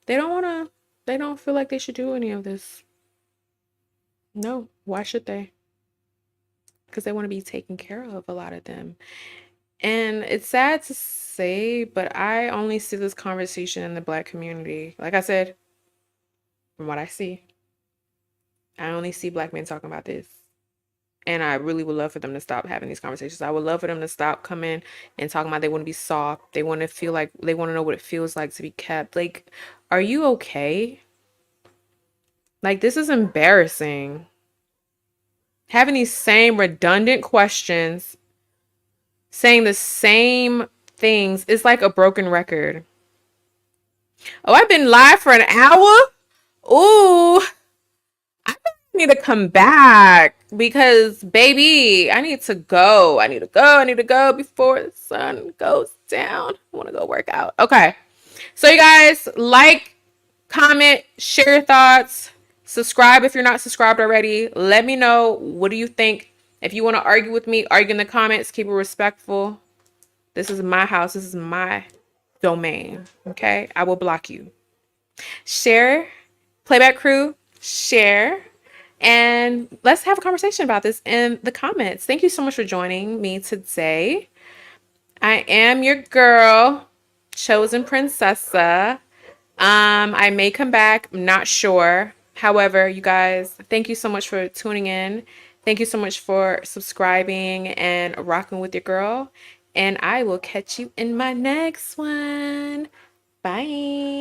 they don't feel like they should do any of this. No, why should they? Because they want to be taken care of, a lot of them. And it's sad to say, but I only see this conversation in the Black community. Like I said, from what I see. I only see black men talking about this. And I really would love for them to stop having these conversations. I would love for them to stop coming and talking about they want to be soft. They want to feel like they want to know what it feels like to be kept. Like, are you okay? Like, this is embarrassing. Having these same redundant questions, saying the same things is like a broken record. Oh, I've been live for an hour? Ooh, I need to come back because, baby, I need to go. I need to go. I need to go before the sun goes down. I want to go work out. Okay. So, you guys, like, comment, share your thoughts, subscribe if you're not subscribed already. Let me know, what do you think? If you want to argue with me, argue in the comments. Keep it respectful. This is my house. This is my domain. Okay? I will block you. Share. Playback crew, share. And let's have a conversation about this in the comments. Thank you so much for joining me today. I am your girl, Chosen Princessa. I may come back, I'm not sure. However, you guys, thank you so much for tuning in. Thank you so much for subscribing and rocking with your girl. And I will catch you in my next one. Bye.